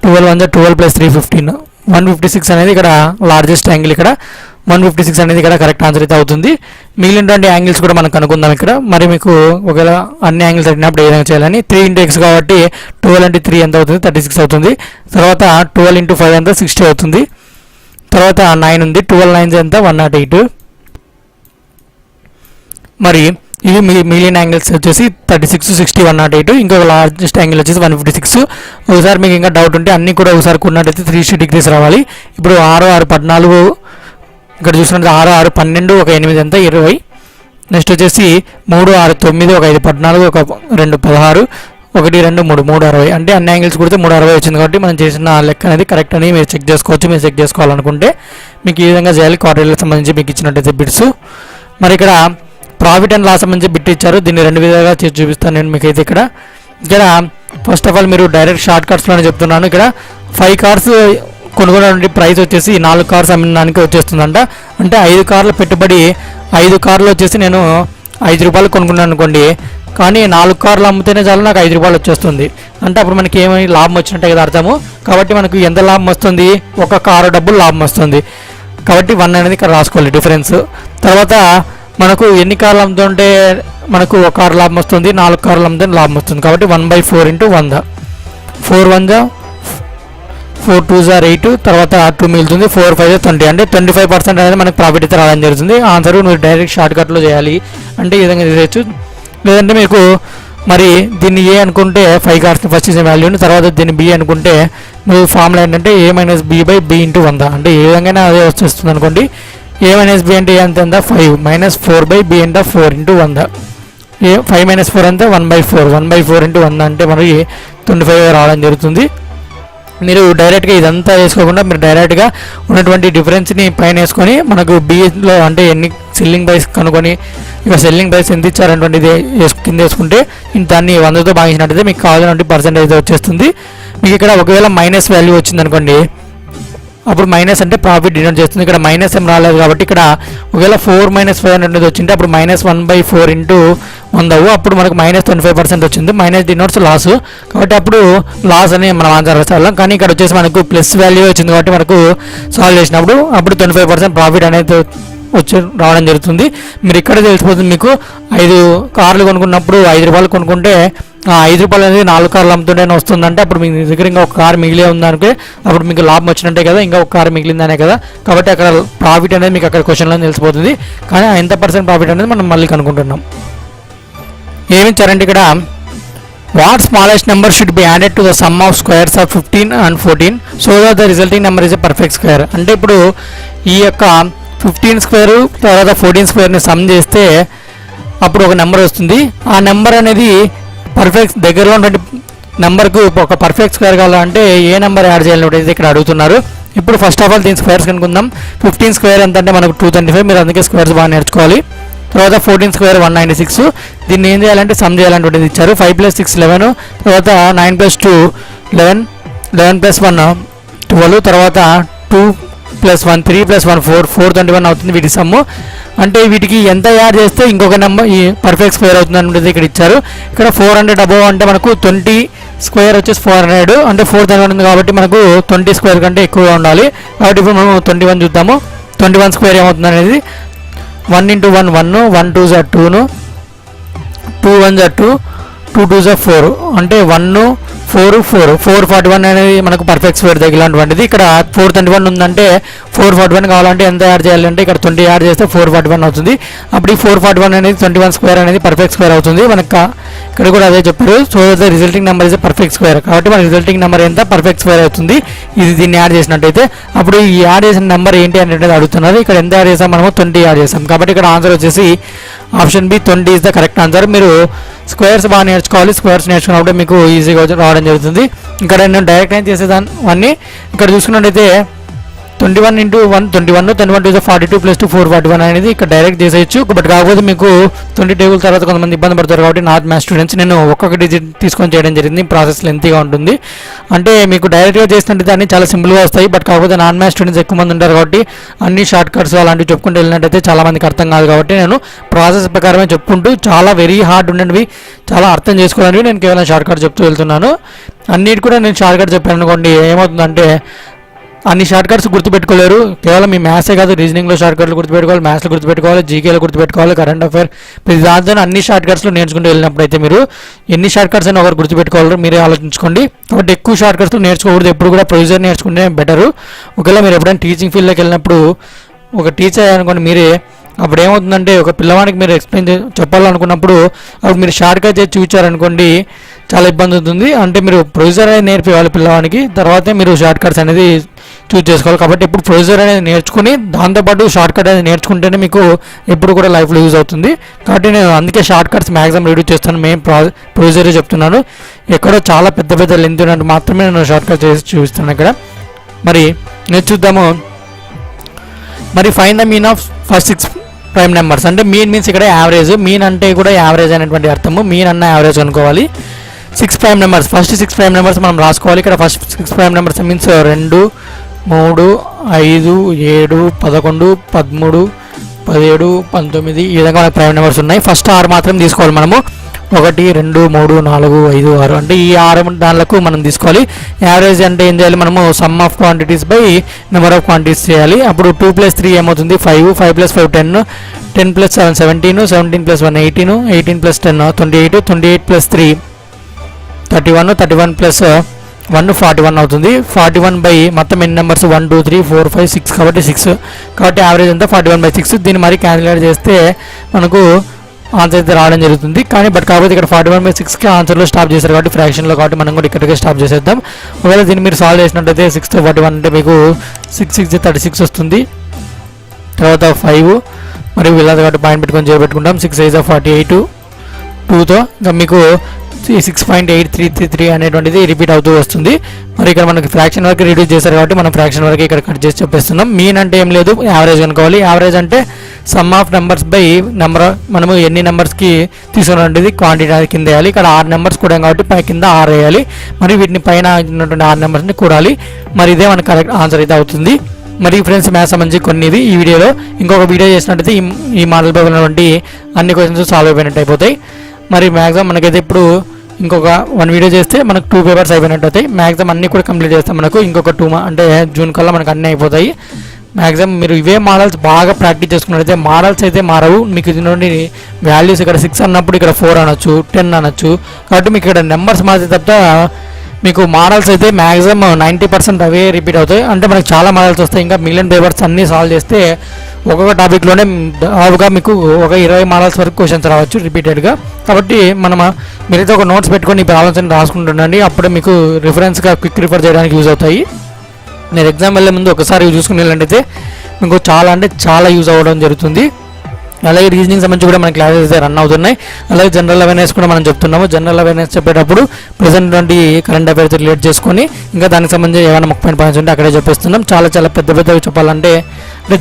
12 1 12 + 3 15, 156 అనేది ఇక్కడ లార్జెస్ట్ యాంగిల్. ఇక్కడ 156 అనేది ఇక్కడ కరెక్ట్ ఆన్సర్ అయితే అవుతుంది. మిగిలినటువంటి యాంగిల్స్ కూడా మనం కనుక్కుందాం ఇక్కడ. మరి మీకు ఒకవేళ అన్ని యాంగిల్స్ అడిగినప్పుడు ఏ విధంగా చేయాలని 3 × x కాబట్టి 12 × 3 ఎంత అవుతుంది 36 అవుతుంది. తర్వాత 12 × 5 ఎంత 60 అవుతుంది. తర్వాత 9 ఉంది, 12 9s ఎంత 108. మరి ఇవి మిగిలిన యాంగిల్స్ వచ్చేసి 36 60 108. ఇంకొక లార్జెస్ట్ యాంగిల్ వచ్చేసి 156. ఒకసారి మీకు ఇంకా డౌట్ ఉంటే అన్నీ కూడా ఒకసారి కొన్నట్టయితే 360 డిగ్రీస్ రావాలి. ఇప్పుడు 6 6 14, ఇక్కడ చూసినట్టు 6 6 12, ఒక 8 ఎంత 20. నెక్స్ట్ వచ్చేసి 3 6 9, ఒక 5 14, ఒక 2 16, 1 2 3 360. అంటే అన్ని యాంగిల్స్ కొడితే 360 వచ్చింది కాబట్టి మనం చేసిన లెక్క అనేది కరెక్ట్ అని మీరు చెక్ చేసుకోవచ్చు. మీరు చెక్ చేసుకోవాలనుకుంటే మీకు ఈ విధంగా చేయాలి. క్వార్టర్లకు సంబంధించి మీకు ఇచ్చినట్టయితే బిట్స్. మరి ఇక్కడ ప్రాఫిట్ అండ్ లాస్ సంబంధించి బిట్ ఇచ్చారు. దీన్ని 2 విధాలుగా చేసి చూపిస్తాను నేను మీకైతే. ఇక్కడ ఫస్ట్ ఆఫ్ ఆల్ మీరు డైరెక్ట్ షార్ట్ కట్స్లోనే చెప్తున్నాను. ఇక్కడ 5 కార్స్ కొనుగోలు ప్రైస్ వచ్చేసి 4 కార్స్ అమ్మడానికి వచ్చేస్తుందంట. అంటే 5 కార్ల పెట్టుబడి 5 కార్లు వచ్చేసి నేను 5 రూపాయలు కొనుక్కున్నాను అనుకోండి, కానీ 4 కార్లు అమ్మితేనే చాలు నాకు 5 రూపాయలు వచ్చేస్తుంది. అంటే అప్పుడు మనకి ఏమీ లాభం వచ్చినట్టే కదా అర్థము. కాబట్టి మనకు ఎంత లాభం వస్తుంది, ఒక కారు డబ్బులు లాభం వస్తుంది. కాబట్టి 1 అనేది ఇక్కడ రాసుకోవాలి డిఫరెన్స్. తర్వాత మనకు ఎన్ని కార్లు అమ్ముతుంటే మనకు ఒక కారు లాభం వస్తుంది, 4 కార్లు అమ్మితే లాభం వస్తుంది. కాబట్టి 1/4 × 100, 4 1 4 2 8, తర్వాత 2 మిగులుతుంది, 4 5 20. అంటే 25% అనేది మనకు ప్రాఫిట్ అయితే రావడం జరుగుతుంది. ఆన్సర్ నువ్వు డైరెక్ట్ షార్ట్ కట్లో చేయాలి అంటే ఈ విధంగా చేయొచ్చు. లేదంటే మీకు మరి దీన్ని ఏ అనుకుంటే 5 కార్స్ని ఫస్ట్ ఇచ్చే వాల్యూని, తర్వాత దీన్ని బి అనుకుంటే నువ్వు ఫార్ములా ఏంటంటే a - b/b × 100. అంటే ఏ విధంగా అదే వచ్చేస్తుంది అనుకోండి. a - b అంటే ఎంత 5 - 4/b అంటే 4 × 100. 5 - 4 అంటే 1/4, 1/4 × 100 అంటే మనకి 25 రావడం జరుగుతుంది. మీరు డైరెక్ట్గా ఇదంతా వేసుకోకుండా మీరు డైరెక్ట్గా ఉన్నటువంటి డిఫరెన్స్ని పైన వేసుకొని మనకు బిలో అంటే ఎన్ని సెల్లింగ్ ప్రైస్ కనుక్కొని ఇక సెల్లింగ్ ప్రైస్ ఎంత ఇచ్చారనేటువంటిది కింద వేసుకుంటే దాన్ని 100తో భాగించినట్టయితే మీకు కావాల్సిన పర్సెంటేజ్ వచ్చేస్తుంది. మీకు ఇక్కడ ఒకవేళ మైనస్ వాల్యూ వచ్చింది అనుకోండి, అప్పుడు మైనస్ అంటే ప్రాఫిట్ డినోట్ చేస్తుంది. ఇక్కడ మైనస్ ఏం రాలేదు కాబట్టి ఇక్కడ ఒకవేళ 4 - 5 అనేది వచ్చింటే అప్పుడు -1/4 × 100, అప్పుడు మనకు -25% వచ్చింది. మైనస్ డినోట్స్ లాస్, కాబట్టి అప్పుడు లాస్ అని మనం ఆన్సర్ రాస్తాం. కానీ ఇక్కడ వచ్చేసి మనకు ప్లస్ వాల్యూ వచ్చింది కాబట్టి మనకు సాల్వ్ చేసినప్పుడు అప్పుడు 25% ప్రాఫిట్ అనేది రావడం జరుగుతుంది. మీరు ఇక్కడ తెలిసిపోతుంది. మీకు 5 కార్లు కొనుక్కున్నప్పుడు 5 రూపాయలు కొనుక్కుంటే 5 రూపాయలు అనేది 4 కార్లు అమ్ముతుంటేనే వస్తుందంటే అప్పుడు మీ దగ్గర ఇంకా ఒక కారు మిగిలే ఉందనుకో అప్పుడు మీకు లాభం వచ్చినట్టే కదా, ఇంకా ఒక కారు మిగిలిందనే కదా. కాబట్టి అక్కడ ప్రాఫిట్ అనేది మీకు అక్కడ క్వశ్చన్లో తెలిసిపోతుంది. కానీ ఎంత % ప్రాఫిట్ అనేది మనం మళ్ళీ కనుక్కుంటున్నాం. ఏమి ఇచ్చారంటే ఇక్కడ what smallest number should be added to the sum of squares of 15 and 14 so that the resulting number is a perfect square. అంటే ఇప్పుడు ఈ యొక్క 15 స్క్వేర్ తర్వాత 14 స్క్వేర్ని సమ్ చేస్తే అప్పుడు ఒక నెంబర్ వస్తుంది. ఆ నెంబర్ అనేది పర్ఫెక్ట్ దగ్గరలో ఉన్నటువంటి నెంబర్కు ఒక పర్ఫెక్ట్ స్క్వేర్ కావాలంటే ఏ నెంబర్ యాడ్ చేయాలనేది ఇక్కడ అడుగుతున్నారు. ఇప్పుడు ఫస్ట్ ఆఫ్ ఆల్ దీని స్క్వేర్స్ కనుక్కుందాం. 15 స్క్వేర్ ఎంత అంటే మనకు 225, మీరు అందుకే స్క్వేర్స్ బాగా నేర్చుకోవాలి. తర్వాత 14 స్క్వేర్ 196. దీన్ని ఏం చేయాలంటే సమ్ చేయాలంటే ఇచ్చారు. 5 + 6 11, తర్వాత 9 + 2 11, 11 + 1 12, తర్వాత 2 + 1 3 + 1 4 421 అవుతుంది వీటి సమ్ము. అంటే వీటికి ఎంత యాడ్ చేస్తే ఇంకొక నెంబర్ ఈ పర్ఫెక్ట్ స్క్వేర్ అవుతుంది అనేది ఇక్కడ ఇచ్చారు. ఇక్కడ 400 అబోవ్ అంటే మనకు 20 స్క్వేర్ వచ్చేసి 400, అంటే 421 ఉంది కాబట్టి మనకు 20 స్క్వేర్ కంటే ఎక్కువగా ఉండాలి. కాబట్టి ఇప్పుడు మనం 21 చూద్దాము. 21 స్క్వేర్ ఏమవుతుంది అనేది 1 × 1 1, 1 2 2, 2 1 2, 2 2 4, అంటే 1 4 4 441 అనేది మనకు పర్ఫెక్ట్ స్క్వేర్ తగిలాంటిది. ఇక్కడ 421 ఉందంటే 441 కావాలంటే ఎంత యాడ్ చేయాలంటే ఇక్కడ 20 యాడ్ చేస్తే 441 అవుతుంది. అప్పుడు ఈ 441 అనేది 21 స్క్వేర్ అనేది పర్ఫెక్ట్ స్క్వేర్ అవుతుంది. మనకు ఇక్కడ కూడా అదే చెప్పారు. So the resulting number is perfect square. కాబట్టి మన రిజల్టింగ్ నెంబర్ ఎంత పర్ఫెక్ట్ స్క్వేర్ అవుతుంది. ఇది దీన్ని యాడ్ చేసినట్టయితే అప్పుడు ఈ యాడ్ చేసిన నెంబర్ ఏంటి అనేది అడుగుతున్నారు. ఇక్కడ ఎంత యాడ్ చేసాం మనము 20 యాడ్ చేసాం. కాబట్టి ఇక్కడ ఆన్సర్ వచ్చేసి option B 20 is the correct answer. మీరు స్క్వేర్స్ బాగా నేర్చుకోవాలి. స్క్వేర్స్ నేర్చుకున్నప్పుడు మీకు ఈజీగా రావడం జరుగుతుంది. ఇక్కడ నేను డైరెక్ట్ అయిన చేసేదాన్ని ఇక్కడ చూసుకున్నట్టయితే 21 × 1 21, 21 2 42 + 2 441 అనేది ఇక్కడ డైరెక్ట్ చేసేయచ్చు. బట్ కాకపోతే మీకు 20 టేబుల్ తర్వాత కొంతమంది ఇబ్బంది పడతారు కాబట్టి నాట్ మ్యాథ్స్ స్టూడెంట్స్ నేను ఒక్కొక్క డిజిట్ తీసుకొని చేయడం జరిగింది. ప్రాసెస్ లెంతీగా ఉంటుంది. అంటే మీకు డైరెక్ట్గా చేసినట్టయితే అన్ని చాలా సింపుల్గా వస్తాయి. బట్ కాకపోతే నాన్ మ్యాథ్స్ స్టూడెంట్స్ ఎక్కువ మంది ఉంటారు కాబట్టి అన్ని షార్ట్ కట్స్ అలాంటివి చెప్పుకుంటూ వెళ్ళినట్టయితే చాలా మందికి అర్థం కాదు. కాబట్టి నేను ప్రాసెస్ ప్రకారమే చెప్పుకుంటూ చాలా వెరీ హార్డ్ ఉండేవి చాలా అర్థం చేసుకోవడానికి నేను కేవలం షార్ట్ కట్ చెప్తూ వెళ్తున్నాను. అన్నిటి కూడా నేను షార్ట్ కట్ చెప్పాను అనుకోండి, ఏమవుతుందంటే అన్ని షార్ట్ కట్స్ గుర్తుపెట్టుకోలేరు. కేవలం మీ మ్యాథ్సే కాదు, రీజనింగ్లో షార్ట్ కట్లు గుర్తుపెట్టుకోవాలి, మ్యాథ్స్లో గుర్తుపెట్టుకోవాలి, జీకేలో గుర్తుపెట్టుకోవాలి, కరెంట్ అఫైర్ ప్రతి దాంతో అన్ని షార్ట్ కట్స్లో నేర్చుకుంటూ వెళ్ళినప్పుడు అయితే మీరు ఎన్ని షార్ట్ కట్స్ అయినా ఒకరు గుర్తుపెట్టుకోవాలి, మీరే ఆలోచించుకోండి. కాబట్టి ఎక్కువ షార్ట్ కట్స్లో నేర్చుకోకూడదు. ఎప్పుడు కూడా ప్రొసీజర్ నేర్చుకుంటే బెటరు. ఒకవేళ మీరు ఎప్పుడైనా టీచింగ్ ఫీల్డ్లోకి వెళ్ళినప్పుడు ఒక టీచర్ అనుకోండి మీరే, అప్పుడు ఏమవుతుందంటే ఒక పిల్లవాడికి మీరు ఎక్స్ప్లెయిన్ చెప్పాలనుకున్నప్పుడు అప్పుడు మీరు షార్ట్ కట్ చేసి చూపించారనుకోండి చాలా ఇబ్బంది అవుతుంది. అంటే మీరు ప్రొసీజర్ అనేది నేర్పివ్వాలి పిల్లవాడికి, తర్వాతే మీరు షార్ట్ కట్స్ అనేది చూస్ చేసుకోవాలి. కాబట్టి ఇప్పుడు ప్రొసీజర్ అనేది నేర్చుకుని దాంతోపాటు షార్ట్ కట్ అనేది నేర్చుకుంటేనే మీకు ఎప్పుడు కూడా లైఫ్లో యూజ్ అవుతుంది. కాబట్టి నేను అందుకే షార్ట్ కట్స్ మ్యాక్సిమం రిడ్యూస్ చేస్తాను. మెయిన్ ప్రొసీజరే చెప్తున్నాను. ఎక్కడో చాలా పెద్ద పెద్ద లెంత్ ఉన్నట్టు మాత్రమే నేను షార్ట్ కట్ చేసి చూపిస్తాను ఇక్కడ. మరి నేను చూద్దాము. మరి find the mean of first 6 prime numbers. అంటే మీన్ మీన్స్ ఇక్కడ యావరేజ్. మీన్ అంటే కూడా యావరేజ్ అనేటువంటి అర్థము. మీన్ అన్న యావరేజ్ అనుకోవాలి. 6 prime numbers, first 6 prime numbers మనం రాసుకోవాలి. ఇక్కడ ఫస్ట్ 6 ప్రైమ్ నెంబర్స్ మీన్స్ 2 3, 5, 7, 11, 13, 17, 19 ఈ విధంగా మనకు ప్రైమ్ నెంబర్స్ ఉన్నాయి. ఫస్ట్ 6 మాత్రం తీసుకోవాలి మనము. 1, 2, 3, 4, 5, 6 అంటే ఈ 6 దానిలకు మనం తీసుకోవాలి. యావరేజ్ అంటే ఏం చేయాలి మనము? Some of quantities by number of quantities చేయాలి. అప్పుడు 2 + 3 ఏమవుతుంది? 5, 5 + 5 10, 10 + 7 17, 17 + 1 18, 18 + 10 28, 28 + 3 31, 31 + 1 41 అవుతుంది. 41 బై మొత్తం ఎన్ని నెంబర్స్? 1 2 3 4 5 6 కాబట్టి 6 కాబట్టి యావరేజ్ అంతా 41/6. దీన్ని మరి క్యాలిక్యులేట్ చేస్తే మనకు ఆన్సర్ అయితే రావడం జరుగుతుంది. కానీ కాకపోతే ఇక్కడ 41/6కి ఆన్సర్లో స్టాప్ చేశారు కాబట్టి ఫ్రాక్షన్లో, కాబట్టి మనం కూడా ఇక్కడికే స్టాప్ చేసేద్దాం. ఒకవేళ దీన్ని మీరు సాల్వ్ చేసినట్టయితే 6 తో 41 అంటే మీకు 6 6 36 వస్తుంది. తర్వాత 5 మరియు వీళ్ళది కాబట్టి పాయింట్ పెట్టుకొని చేపెట్టుకుంటాం. 6 8 48 2తో ఇంకా మీకు 6.8333 అనేటువంటిది రిపీట్ అవుతూ వస్తుంది. మరి ఇక్కడ మనకి ఫ్రాక్షన్ వరకు రిడ్యూస్ చేశారు కాబట్టి మనం ఫ్రాక్షన్ వరకు ఇక్కడ కట్ చేసి చెప్పేస్తున్నాం. మీన్ అంటే ఏం లేదు, యావరేజ్ కనుకోవాలి. యావరేజ్ అంటే some of numbers by number, మనము ఎన్ని నెంబర్స్కి తీసుకున్నటువంటిది క్వాంటిటీ కింద వేయాలి. ఇక్కడ 6 నెంబర్స్ కూడా కాబట్టి పై కింద 6 వేయాలి. మరి వీటిని పైన ఉన్నటువంటి 6 నెంబర్స్ని కూడాలి. మరి ఇదే మనకు కరెక్ట్ ఆన్సర్ అయితే అవుతుంది. మరి ఫ్రెండ్స్ మ్యాథ్స్ సంబంధించి కొన్ని ఈ వీడియోలో ఇంకొక వీడియో చేసినట్టయితే ఈ మోడల్ పై ఉన్నటువంటి అన్ని క్వశ్చన్స్ సాల్వ్ అయిపోయినట్టు అయిపోతాయి. మరి మ్యాక్సిమం మనకైతే ఇప్పుడు ఇంకొక 1 వీడియో చేస్తే మనకు 2 పేపర్స్ అయిపోయినట్టు అవుతాయి. మ్యాక్సిమం అన్నీ కూడా కంప్లీట్ చేస్తాం. మనకు ఇంకొక 2 అంటే జూన్ కల్లా మనకు అన్నీ అయిపోతాయి. మ్యాక్సిమం మీరు ఇవే మోడల్స్ బాగా ప్రాక్టీస్ చేసుకున్నట్టయితే మోడల్స్ అయితే మారవు. మీకు ఇది నుండి వాల్యూస్ ఇక్కడ 6 అన్నప్పుడు ఇక్కడ 4 అనొచ్చు, 10 అనొచ్చు. కాబట్టి మీకు ఇక్కడ నెంబర్స్ మారితే తప్ప మీకు మోడల్స్ అయితే మ్యాక్సిమం 90% అవే రిపీట్ అవుతాయి. అంటే మనకు చాలా మోడల్స్ వస్తాయి. ఇంకా మిలియన్ పేపర్స్ అన్నీ సాల్వ్ చేస్తే ఒక్కొక్క టాపిక్లోనే దాదాపుగా మీకు ఒక 20 మోడల్స్ వరకు క్వశ్చన్స్ రావచ్చు రిపీటెడ్గా. కాబట్టి మీరైతే ఒక నోట్స్ పెట్టుకొని ఈ ప్రాబ్లమ్స్ అన్ని రాసుకుంటుండండి. అప్పుడే మీకు రిఫరెన్స్గా క్విక్ రిఫర్ చేయడానికి యూజ్ అవుతాయి. నేను ఎగ్జామ్ వెళ్ళే ముందు ఒకసారి చూసుకుని వెళ్ళండి, మీకు చాలా అంటే చాలా యూజ్ అవ్వడం జరుగుతుంది. అలాగే రీజనింగ్ సంబంధించి కూడా మన క్లాసెస్ అయితే రన్ అవుతున్నాయి. అలాగే జనరల్ అవేర్నెస్ కూడా మనం చెప్తున్నాము. జనరల్ అవేర్నెస్ చెప్పేటప్పుడు ప్రెసెంట్ కరెంట్ అఫైర్స్ రిలేట్ చేసుకొని ఇంకా దానికి సంబంధించి ఏమైనా ముఖ్యమైన పాయింట్స్ ఉంటే అక్కడే చెప్పేస్తున్నాం. చాలా చాలా పెద్దవి చెప్పాలంటే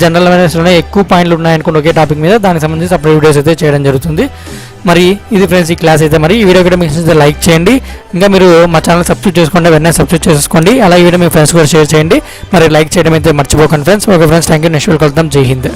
జనరల్ అవేర్నెస్లోనే ఎక్కువ పాయింట్లు ఉన్నాయనుకోండి ఒకే టాపిక్ మీద. దానికి సంబంధించి సపరేట్ వీడియోస్ అయితే చేయడం జరుగుతుంది. మరి ఇది ఫ్రెండ్స్ ఈ క్లాస్ అయితే. మరి ఈ వీడియో కూడా మీకు లైక్ చేయండి. ఇంకా మీరు మా ఛానల్ సబ్స్క్రైబ్ చేసుకోండి, వెంటనే సబ్స్క్రైబ్ చేసుకోండి. అలాగే వీడియో మీ ఫ్రెండ్స్ కూడా షేర్ చేయండి. మరి లైక్ చేయడం అయితే మర్చిపోకండి friends. Okay friends, thank you. Next video కలుద్దాం. జై హింద్.